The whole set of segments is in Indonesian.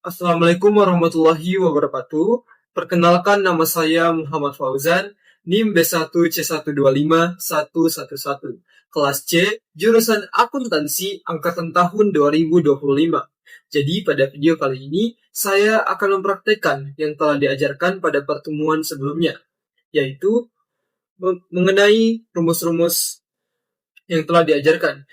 Assalamualaikum warahmatullahi wabarakatuh. Perkenalkan, nama saya Muhammad Fauzan, NIM B1C1251111, kelas C, jurusan akuntansi angkatan tahun 2025. Jadi pada video kali ini, saya akan mempraktekkan yang telah diajarkan pada pertemuan sebelumnya, yaitu mengenai rumus-rumus yang telah diajarkan.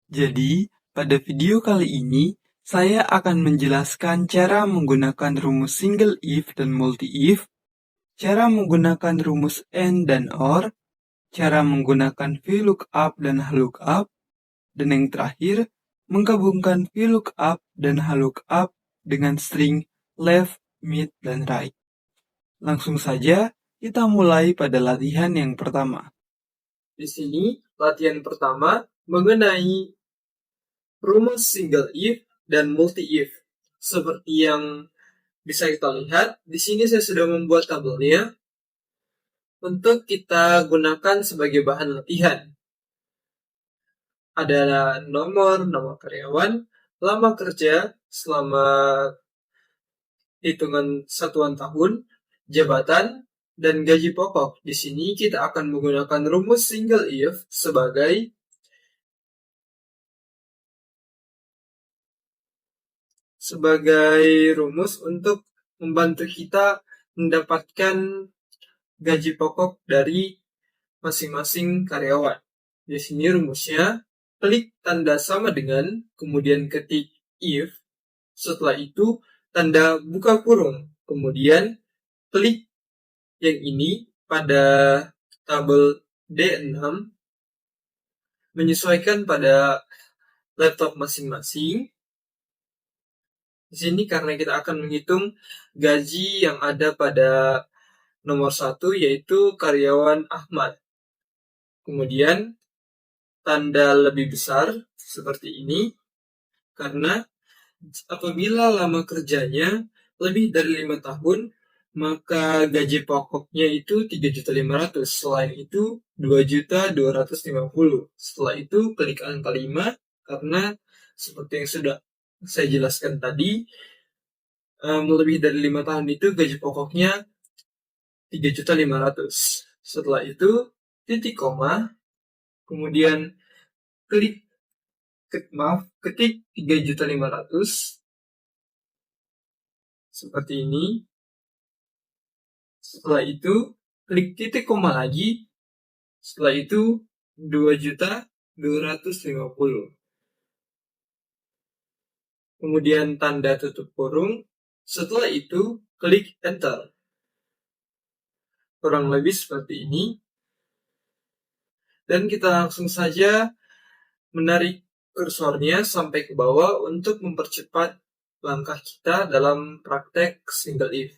Jadi, pada video kali ini, saya akan menjelaskan cara menggunakan rumus single if dan multi if, cara menggunakan rumus AND dan OR, cara menggunakan VLOOKUP dan HLOOKUP, dan yang terakhir, menggabungkan VLOOKUP dan HLOOKUP dengan string left, mid, dan right. Langsung saja, kita mulai pada latihan yang pertama. Di sini, latihan pertama mengenai rumus single if dan multi if. Seperti yang bisa kita lihat, di sini saya sudah membuat tabelnya untuk kita gunakan sebagai bahan latihan. Ada nama karyawan, lama kerja selama hitungan satuan tahun, jabatan, dan gaji pokok. Di sini kita akan menggunakan rumus single if sebagai rumus untuk membantu kita mendapatkan gaji pokok dari masing-masing karyawan. Di sini rumusnya, klik tanda sama dengan, kemudian ketik if, setelah itu tanda buka kurung, kemudian klik yang ini pada tabel D6, menyesuaikan pada laptop masing-masing. Di sini karena kita akan menghitung gaji yang ada pada nomor 1, yaitu karyawan Ahmad. Kemudian tanda lebih besar seperti ini, karena apabila lama kerjanya lebih dari 5 tahun, maka gaji pokoknya itu 3.500.000. Selain itu 2.250.000. Setelah itu klik angka 5, karena seperti yang sudah saya jelaskan tadi, lebih dari 5 tahun itu gaji pokoknya 3.500.000. Setelah itu titik koma, kemudian ketik 3.500.000 seperti ini. Setelah itu klik titik koma lagi. Setelah itu 2.250.000. Kemudian tanda tutup kurung. Setelah itu klik enter. Kurang lebih seperti ini. Dan kita langsung saja menarik kursornya sampai ke bawah untuk mempercepat langkah kita dalam praktek single if.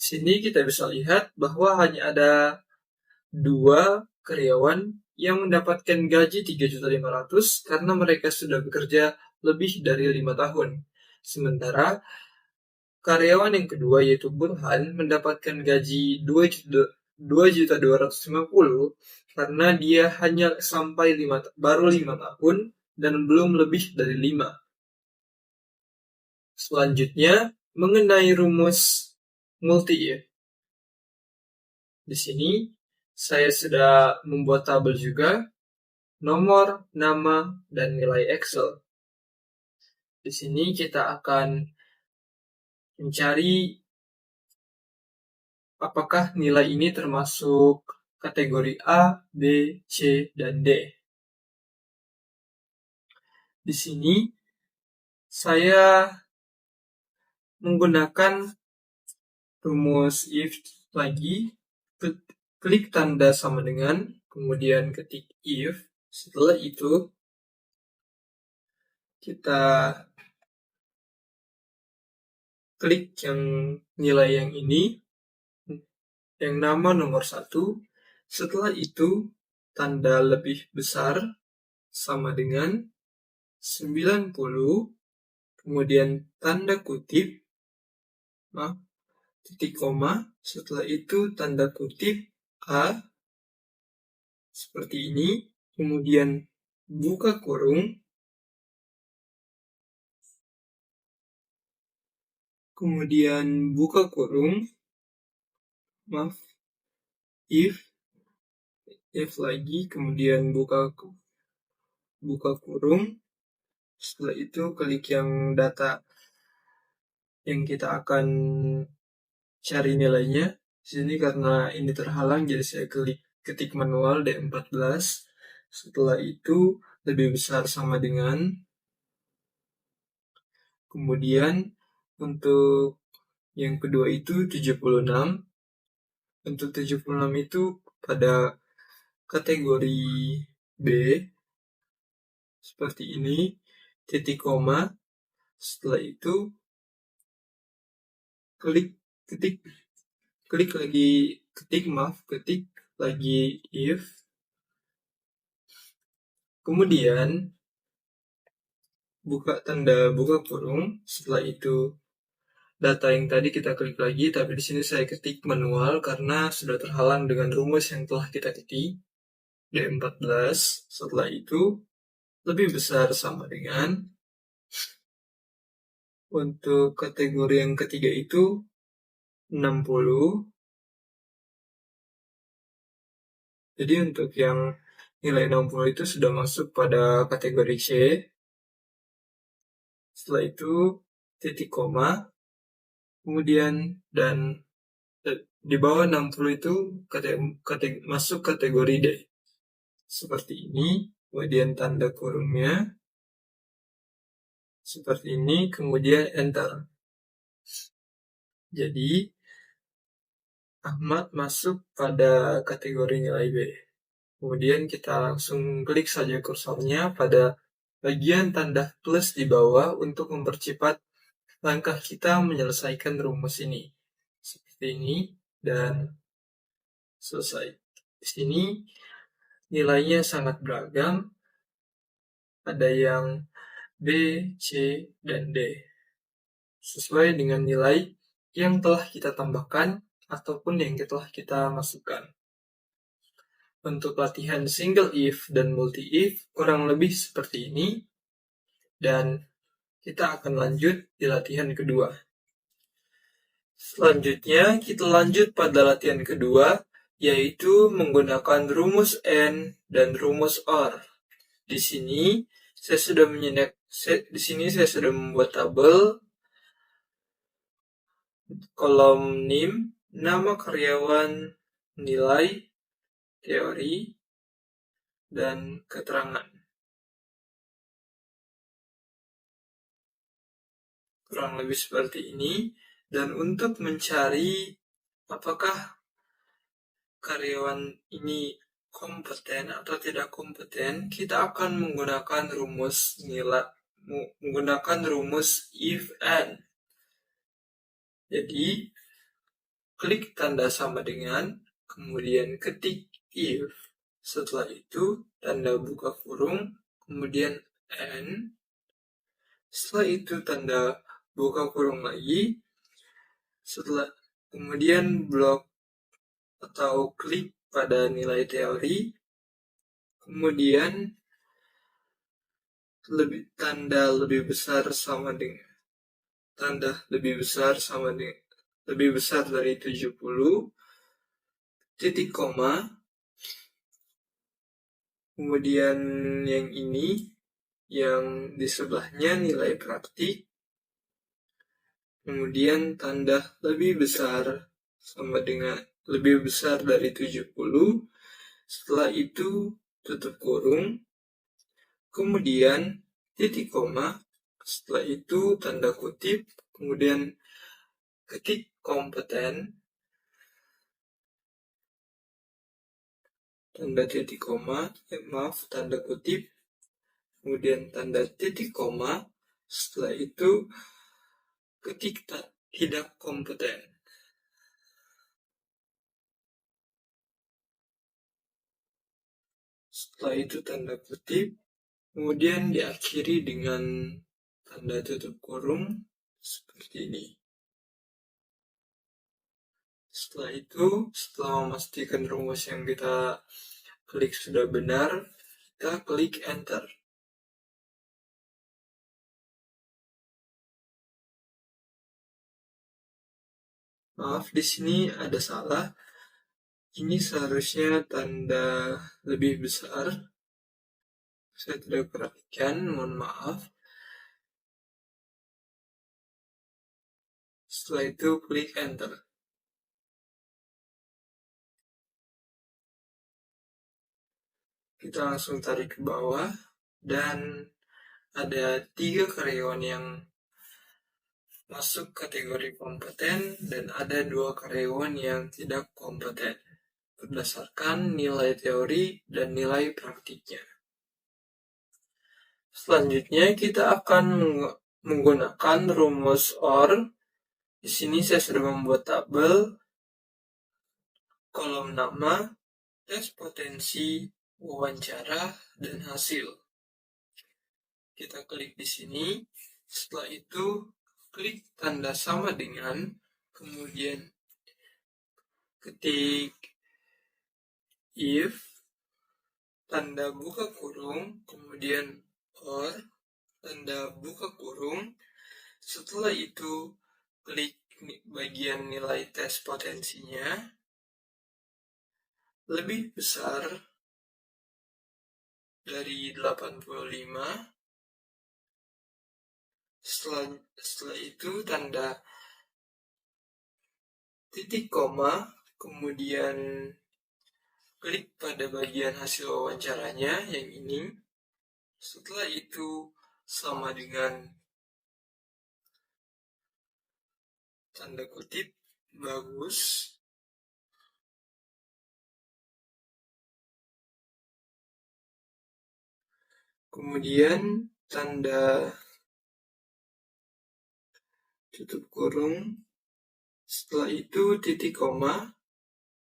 Di sini kita bisa lihat bahwa hanya ada 2 karyawan yang mendapatkan gaji 3.500.000 karena mereka sudah bekerja lebih dari 5 tahun. Sementara karyawan yang kedua, yaitu Burhan, mendapatkan gaji 2.250.000 karena dia hanya sampai baru 5 tahun dan belum lebih dari 5. Selanjutnya, mengenai rumus multi if. Di sini saya sudah membuat tabel juga, nomor, nama, dan nilai Excel. Di sini kita akan mencari apakah nilai ini termasuk kategori A, B, C, dan D. Di sini saya menggunakan rumus if lagi, klik tanda sama dengan, kemudian ketik if. Setelah itu kita klik yang nilai yang ini, yang nama nomor 1. Setelah itu tanda lebih besar sama dengan 90, kemudian tanda kutip, titik koma, setelah itu tanda kutip A, seperti ini, kemudian buka kurung, kemudian buka kurung, if lagi, kemudian buka kurung. Setelah itu klik yang data yang kita akan cari nilainya. Di sini karena ini terhalang, jadi saya ketik manual D14. Setelah itu lebih besar sama dengan. Kemudian untuk yang kedua itu 76. Untuk 76 itu pada kategori B seperti ini, titik koma. Setelah itu ketik lagi if. Kemudian tanda buka kurung. Setelah itu data yang tadi kita klik lagi, tapi di sini saya ketik manual karena sudah terhalang dengan rumus yang telah kita ketik D14. Setelah itu lebih besar sama dengan, untuk kategori yang ketiga itu 60. Jadi untuk yang nilai 60 itu sudah masuk pada kategori C. Setelah itu titik koma, kemudian dan di bawah 60 itu masuk kategori D. Seperti ini, kemudian tanda kurungnya seperti ini, kemudian enter. Jadi Ahmad masuk pada kategori nilai B. Kemudian kita langsung klik saja kursornya pada bagian tanda plus di bawah untuk mempercepat langkah kita menyelesaikan rumus ini. Seperti ini, dan selesai. Di sini nilainya sangat beragam. Ada yang B, C, dan D. Sesuai dengan nilai yang telah kita tambahkan ataupun yang telah kita masukkan. Untuk latihan single if dan multi if kurang lebih seperti ini. Dan kita akan lanjut di latihan kedua. Selanjutnya kita lanjut pada latihan kedua, yaitu menggunakan rumus N dan rumus OR. Di sini saya sudah membuat tabel kolom NIM, nama karyawan, nilai, teori, dan keterangan. Kurang lebih seperti ini. Dan untuk mencari apakah karyawan ini kompeten atau tidak kompeten, kita akan menggunakan rumus if and. Jadi klik tanda sama dengan, kemudian ketik if. Setelah itu tanda buka kurung, kemudian and. Setelah itu tanda buka kurung lagi. Kemudian blok atau klik pada nilai teori. Kemudian tanda lebih besar dari 70, titik koma. Kemudian yang ini, yang di sebelahnya nilai praktik. Kemudian tanda lebih besar dari 70. Setelah itu tutup kurung. Kemudian titik koma. Setelah itu tanda kutip. Kemudian ketik kompeten. Tanda titik koma. Tanda kutip. Kemudian tanda titik koma. Setelah itu ketik tidak kompeten. Setelah itu tanda kutip, kemudian diakhiri dengan tanda tutup kurung seperti ini. Setelah itu, setelah memastikan rumus yang kita klik sudah benar, kita klik enter. Maaf, di sini ada salah. Ini seharusnya tanda lebih besar. Saya tidak perhatikan, mohon maaf. Setelah itu klik enter. Kita langsung tarik ke bawah dan ada 3 karyawan yang masuk kategori kompeten dan ada 2 karyawan yang tidak kompeten berdasarkan nilai teori dan nilai praktiknya. Selanjutnya kita akan menggunakan rumus OR. Di sini saya sudah membuat tabel kolom nama, tes potensi, wawancara, dan hasil. Kita klik di sini. Setelah itu klik tanda sama dengan, kemudian ketik if, tanda buka kurung, kemudian OR, tanda buka kurung. Setelah itu klik bagian nilai tes potensinya lebih besar dari 85. Setelah itu tanda titik koma, kemudian klik pada bagian hasil wawancaranya yang ini. Setelah itu sama dengan tanda kutip bagus. Kemudian tanda tutup kurung. Setelah itu titik koma,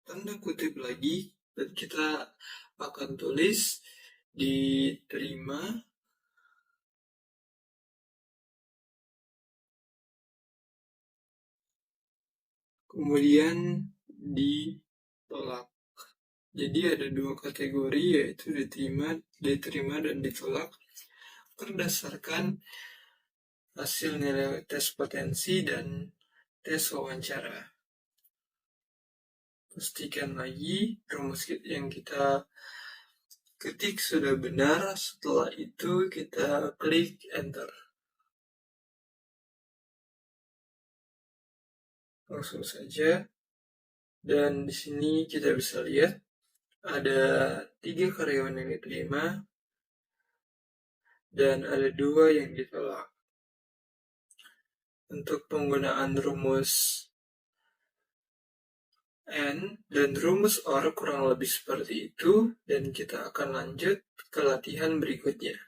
tanda kutip lagi, dan kita akan tulis diterima. Kemudian ditolak. Jadi ada 2 kategori, yaitu diterima dan ditolak berdasarkan hasil nilai tes potensi dan tes wawancara. Pastikan lagi rumus yang kita ketik sudah benar. Setelah itu kita klik enter. Langsung saja. Dan di sini kita bisa lihat ada 3 karyawan yang diterima dan ada 2 yang ditolak. Untuk penggunaan rumus N dan rumus OR kurang lebih seperti itu, dan kita akan lanjut ke latihan berikutnya.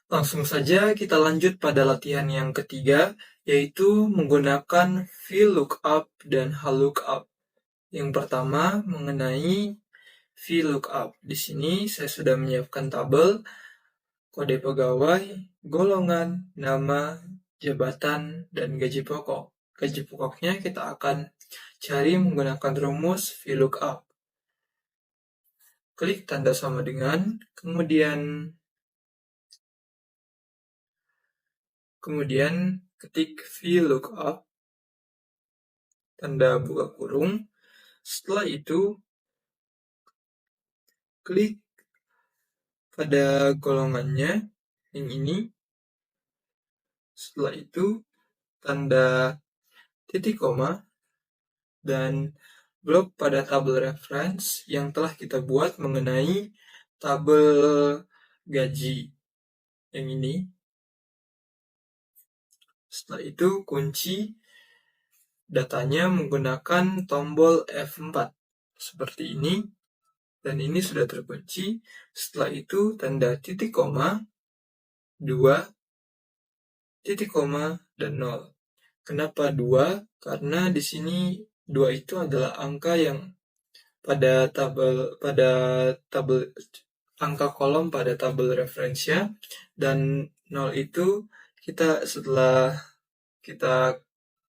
Langsung saja kita lanjut pada latihan yang ketiga, yaitu menggunakan VLOOKUP dan HLOOKUP. Yang pertama mengenai VLOOKUP. Di sini saya sudah menyiapkan tabel kode pegawai, golongan, nama, jabatan, dan gaji pokok. Gaji pokoknya kita akan cari menggunakan rumus VLOOKUP. Klik tanda sama dengan, kemudian ketik VLOOKUP, tanda buka kurung. Setelah itu klik pada golongannya yang ini. Setelah itu tanda titik koma dan blok pada tabel reference yang telah kita buat mengenai tabel gaji yang ini. Setelah itu kunci datanya menggunakan tombol F4 seperti ini, dan ini sudah terkunci. Setelah itu tanda titik koma, 2, titik koma, dan 0. Kenapa 2? Karena di sini 2 itu adalah angka yang pada tabel angka kolom pada tabel referensinya, dan 0 itu setelah kita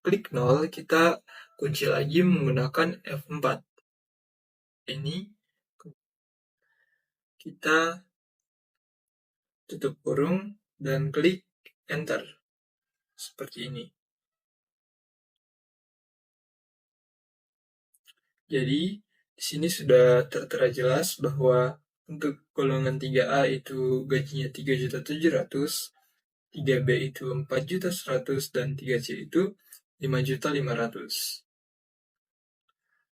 klik 0, kita kunci lagi menggunakan F4. Ini kita tutup kurung dan klik enter seperti ini. Jadi, di sini sudah tertera jelas bahwa untuk golongan 3A itu gajinya 3.700.000, 3B itu 4.100.000, dan 3C itu 5.500.000.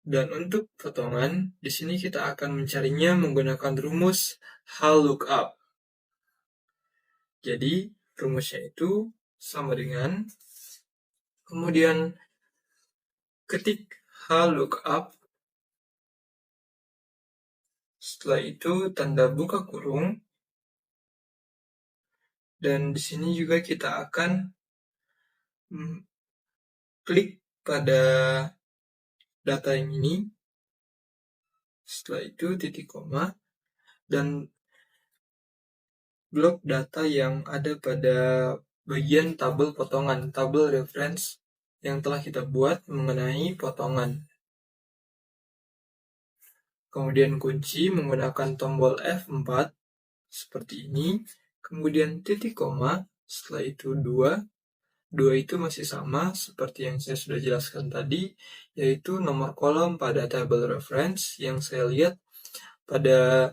Dan untuk potongan, di sini kita akan mencarinya menggunakan rumus HLOOKUP. Jadi, rumusnya itu sama dengan, kemudian ketik HLOOKUP, setelah itu tanda buka kurung, dan di sini juga kita akan klik pada data yang ini, setelah itu titik koma, dan blok data yang ada pada bagian tabel potongan, tabel reference yang telah kita buat mengenai potongan. Kemudian kunci menggunakan tombol F4 seperti ini, kemudian titik koma, setelah itu 2. 2 itu masih sama seperti yang saya sudah jelaskan tadi, yaitu nomor kolom pada tabel reference yang saya lihat pada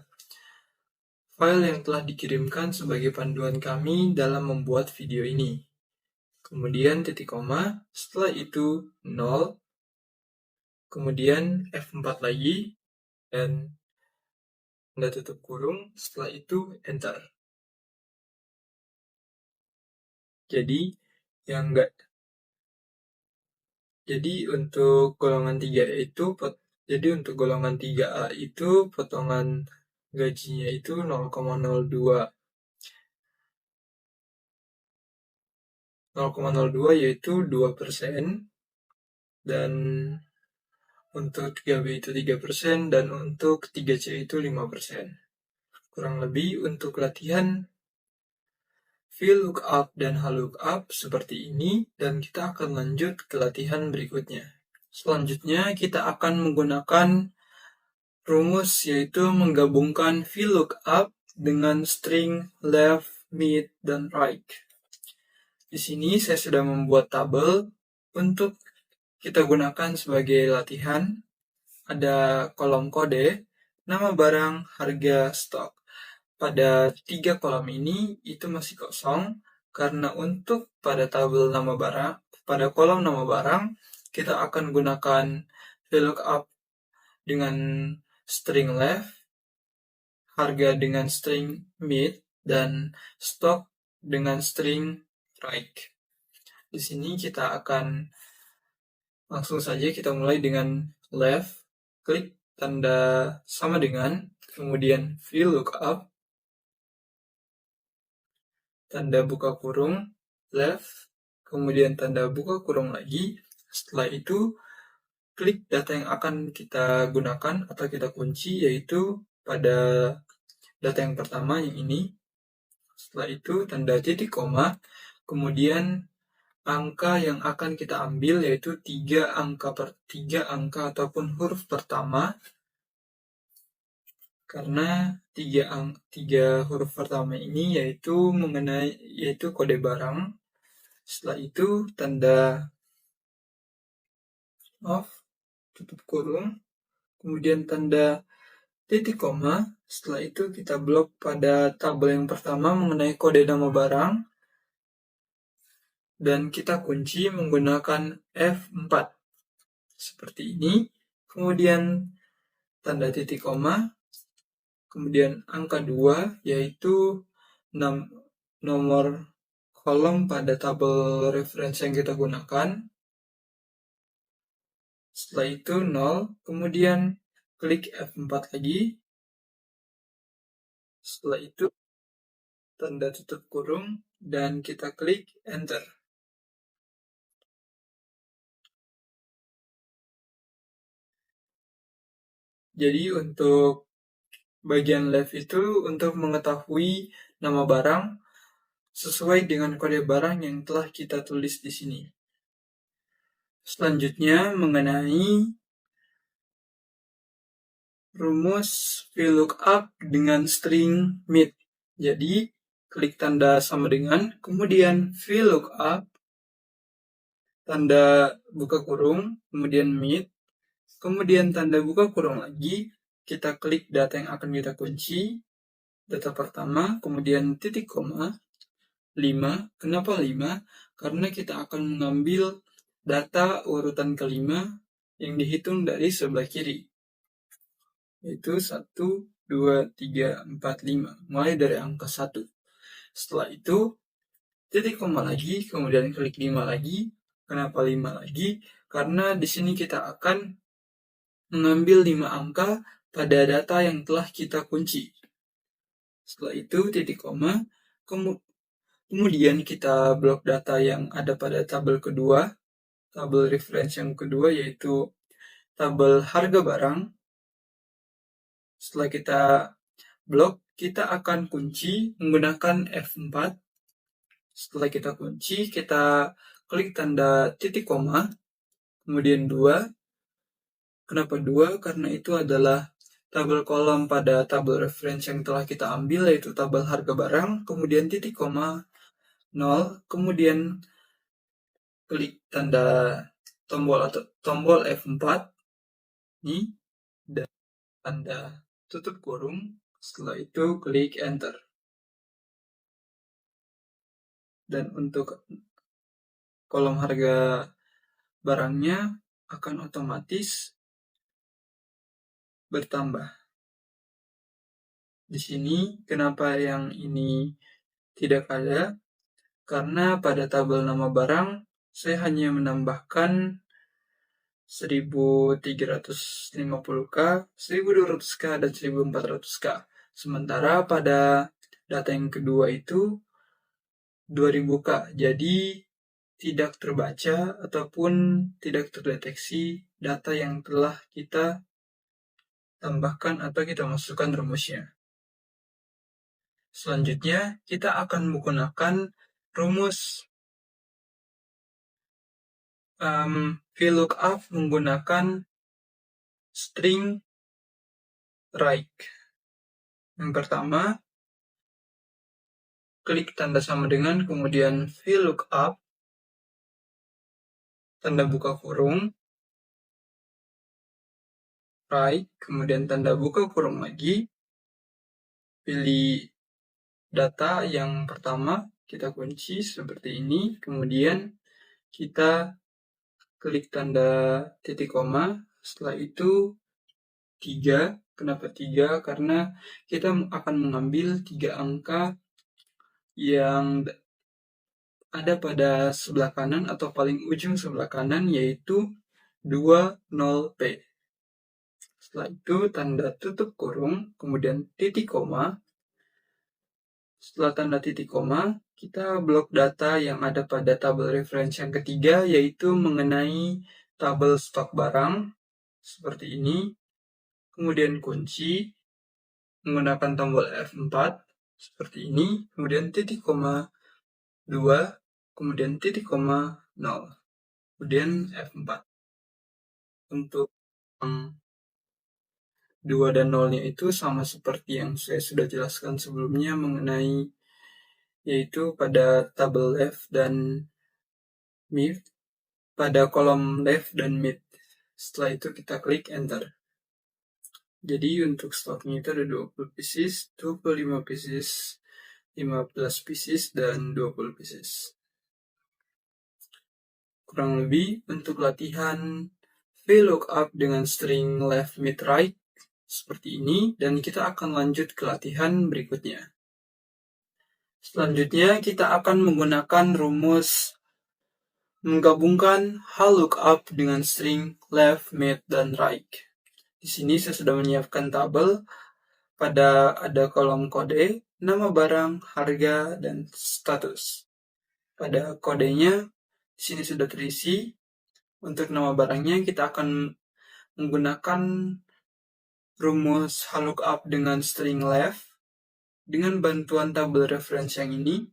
file yang telah dikirimkan sebagai panduan kami dalam membuat video ini. Kemudian titik koma, setelah itu 0, kemudian F4 lagi, dan tanda tutup kurung, setelah itu enter. Jadi untuk golongan 3A itu untuk golongan 3A itu potongan gajinya itu 0,02 yaitu 2%, dan untuk 3B itu 3%, dan untuk 3C itu 5%. Kurang lebih untuk latihan VLOOKUP dan HLOOKUP seperti ini, dan kita akan lanjut ke latihan berikutnya. Selanjutnya kita akan menggunakan rumus, yaitu menggabungkan VLOOKUP dengan string left, mid, dan right. Di sini saya sudah membuat tabel untuk kita gunakan sebagai latihan. Ada kolom kode, nama barang, harga, stok. Pada 3 kolom ini itu masih kosong, karena untuk pada tabel nama barang, pada kolom nama barang, kita akan gunakan VLOOKUP dengan string left, harga dengan string mid, dan stok dengan string right. Di sini kita akan langsung saja kita mulai dengan left, klik tanda sama dengan, kemudian VLOOKUP, tanda buka kurung, left, kemudian tanda buka kurung lagi. Setelah itu, klik data yang akan kita gunakan atau kita kunci, yaitu pada data yang pertama, yang ini. Setelah itu, tanda titik koma, kemudian angka yang akan kita ambil, yaitu 3 angka ataupun huruf pertama, karena 3 huruf pertama ini yaitu kode barang. Setelah itu tanda tutup kurung, kemudian tanda titik koma. Setelah itu kita blok pada tabel yang pertama mengenai kode nama barang, dan kita kunci menggunakan F4 seperti ini. Kemudian tanda titik koma, kemudian angka 2, yaitu nomor kolom pada tabel referensi yang kita gunakan. Setelah itu 0, kemudian klik F4 lagi. Setelah itu tanda tutup kurung, dan kita klik enter. Jadi untuk bagian left itu untuk mengetahui nama barang sesuai dengan kode barang yang telah kita tulis di sini. Selanjutnya mengenai rumus VLOOKUP dengan string mid. Jadi klik tanda sama dengan, kemudian VLOOKUP, tanda buka kurung, kemudian mid, Kemudian tanda buka kurung lagi, kita klik data yang akan kita kunci, data pertama, kemudian titik koma, 5. Kenapa 5? Karena kita akan mengambil data urutan kelima yang dihitung dari sebelah kiri, yaitu 1, 2, 3, 4, 5, mulai dari angka 1. Setelah itu, titik koma lagi, kemudian klik 5 lagi. Kenapa 5 lagi? Karena di sini kita akan mengambil 5 angka pada data yang telah kita kunci. Setelah itu titik koma, kemudian kita blok data yang ada pada tabel kedua, tabel reference yang kedua, yaitu tabel harga barang. Setelah kita blok, kita akan kunci menggunakan F4. Setelah kita kunci, kita klik tanda titik koma, kemudian 2. Kenapa 2? Karena itu adalah tabel kolom pada tabel reference yang telah kita ambil, yaitu tabel harga barang, kemudian titik koma, 0, kemudian klik tanda tombol F4 ini, dan tanda tutup kurung. Setelah itu klik enter. Dan untuk kolom harga barangnya akan otomatis bertambah. Di sini kenapa yang ini tidak ada? Karena pada tabel nama barang saya hanya menambahkan 1350K, 1200K, dan 1400K. Sementara pada data yang kedua itu 2000K. Jadi tidak terbaca ataupun tidak terdeteksi data yang telah kita tambahkan atau kita masukkan rumusnya. Selanjutnya, kita akan menggunakan rumus VLOOKUP menggunakan string right. Yang pertama, klik tanda sama dengan, kemudian VLOOKUP, tanda buka kurung, right, kemudian tanda buka kurung lagi, pilih data yang pertama, kita kunci seperti ini, kemudian kita klik tanda titik koma, setelah itu 3. Kenapa 3? Karena kita akan mengambil 3 angka yang ada pada sebelah kanan atau paling ujung sebelah kanan, yaitu 20P. Setelah itu tanda tutup kurung, kemudian titik koma. Setelah tanda titik koma, kita blok data yang ada pada tabel reference yang ketiga, yaitu mengenai tabel stok barang, seperti ini. Kemudian kunci menggunakan tombol F4, seperti ini. Kemudian titik koma 2, kemudian titik koma 0, kemudian F4. Untuk 2 dan 0-nya itu sama seperti yang saya sudah jelaskan sebelumnya mengenai, yaitu pada tabel left dan mid, pada kolom left dan mid. Setelah itu kita klik enter. Jadi untuk stoknya itu ada 20 pieces, 25 pieces, 15 pieces, dan 20 pieces. Kurang lebih untuk latihan VLOOKUP dengan string left, mid, right seperti ini, dan kita akan lanjut ke latihan berikutnya. Selanjutnya kita akan menggunakan rumus menggabungkan VLOOKUP dengan string left, mid, dan right. Di sini saya sudah menyiapkan tabel pada ada kolom kode, nama barang, harga, dan status. Pada kodenya di sini sudah terisi. Untuk nama barangnya kita akan menggunakan rumus VLOOKUP dengan string left dengan bantuan tabel reference yang ini.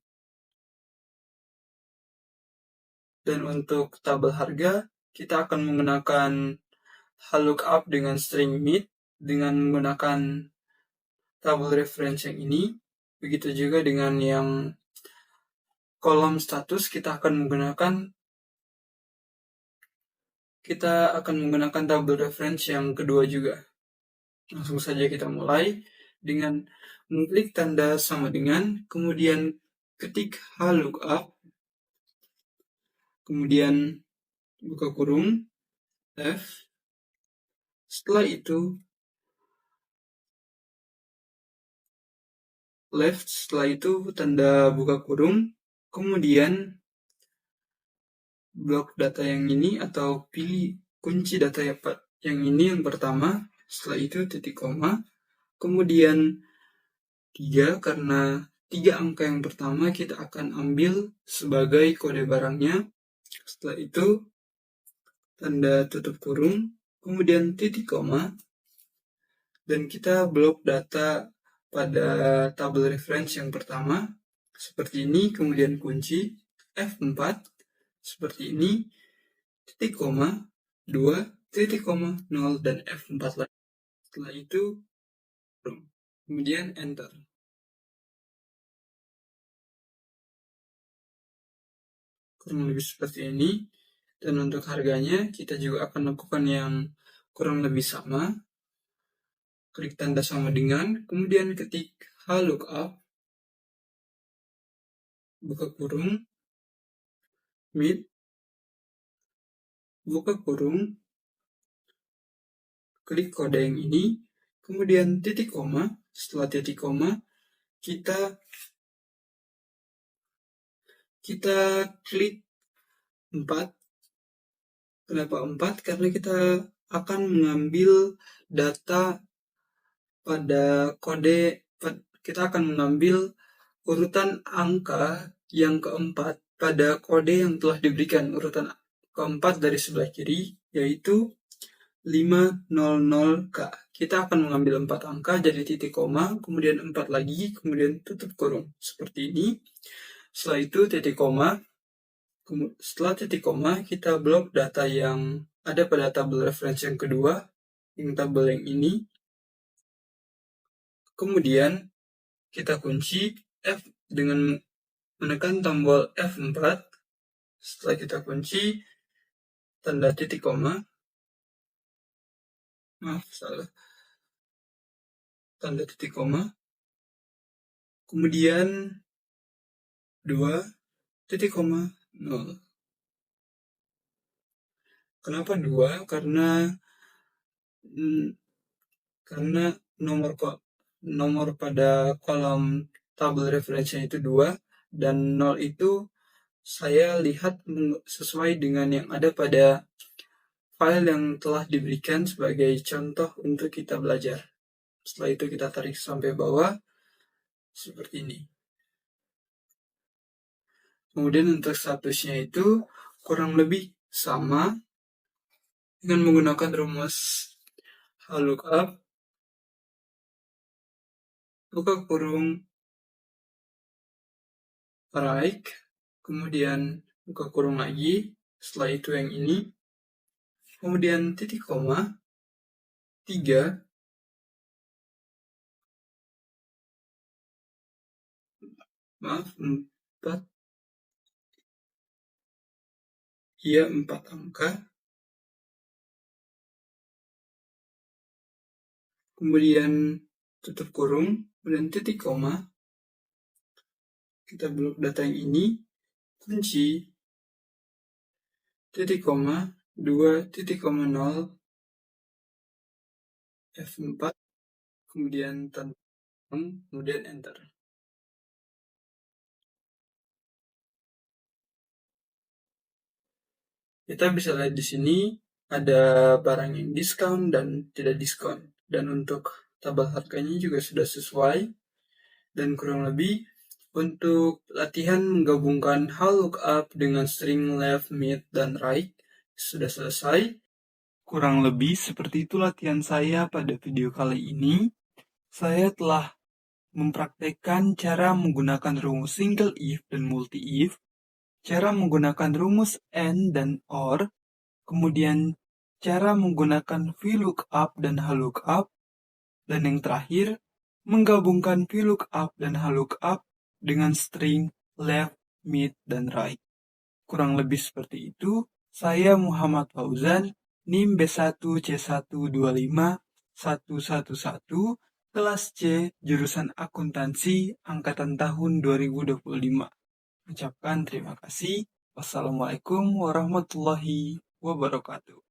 Dan untuk tabel harga kita akan menggunakan VLOOKUP dengan string mid dengan menggunakan tabel reference yang ini. Begitu juga dengan yang kolom status kita akan menggunakan kita akan menggunakan table reference yang kedua juga. Langsung saja kita mulai dengan mengklik tanda sama dengan, kemudian ketik lookup, kemudian buka kurung, F. Setelah itu left, setelah itu tanda buka kurung, kemudian blok data yang ini atau pilih kunci data yang ini yang pertama, setelah itu titik koma, kemudian 3 karena 3 angka yang pertama kita akan ambil sebagai kode barangnya, setelah itu tanda tutup kurung, kemudian titik koma, dan kita blok data pada tabel reference yang pertama seperti ini, kemudian kunci F4 seperti ini, titik koma, 2, titik koma, 0, dan F4 lagi. Setelah itu kemudian enter. Kurang lebih seperti ini. Dan untuk harganya kita juga akan lakukan yang kurang lebih sama. Klik tanda sama dengan, kemudian ketik lookup, buka kurung, mid, buka kurung, klik kode yang ini, kemudian titik koma. Setelah titik koma, kita klik 4. Kenapa 4? Karena kita akan mengambil data pada kode, kita akan mengambil urutan angka yang keempat pada kode yang telah diberikan. Urutan keempat dari sebelah kiri, yaitu 500K. Kita akan mengambil 4 angka, jadi titik koma, kemudian 4 lagi, kemudian tutup kurung. Seperti ini. Setelah itu titik koma. Setelah titik koma, kita blok data yang ada pada tabel reference yang kedua, yang tabel yang ini. Kemudian kita kunci F dengan menekan tombol F4. Setelah kita kunci tanda titik koma, tanda titik koma, kemudian 2, titik koma, 0. Kenapa 2? Karena nomor pada kolom tabel referensinya itu 2, dan 0 itu saya lihat sesuai dengan yang ada pada file yang telah diberikan sebagai contoh untuk kita belajar. Setelah itu kita tarik sampai bawah seperti ini. Kemudian untuk statusnya itu kurang lebih sama dengan menggunakan rumus lookup, buka kurung, right, kemudian buka kurung lagi, setelah itu yang ini, kemudian titik koma, 3, maaf, 4, iya 4 angka, kemudian tutup kurung, kemudian titik koma, kita blok data yang ini, kunci, titik koma, 2, titik koma, 0, F4, kemudian tanda, kemudian enter. Kita bisa lihat di sini ada barang yang diskon dan tidak diskon. Dan untuk tabel harganya juga sudah sesuai. Dan kurang lebih untuk latihan menggabungkan lookup dengan string left, mid, dan right sudah selesai. Kurang lebih seperti itu latihan saya pada video kali ini. Saya telah mempraktekkan cara menggunakan rumus single if dan multi if, cara menggunakan rumus AND dan OR, kemudian cara menggunakan VLOOKUP dan HLOOKUP, dan yang terakhir, menggabungkan VLOOKUP dan HLOOKUP dengan string left, mid, dan right. Kurang lebih seperti itu. Saya Muhammad Fauzan, NIM B1C1251111, kelas C, jurusan akuntansi, angkatan tahun 2025. Ucapkan terima kasih. Wassalamualaikum warahmatullahi wabarakatuh.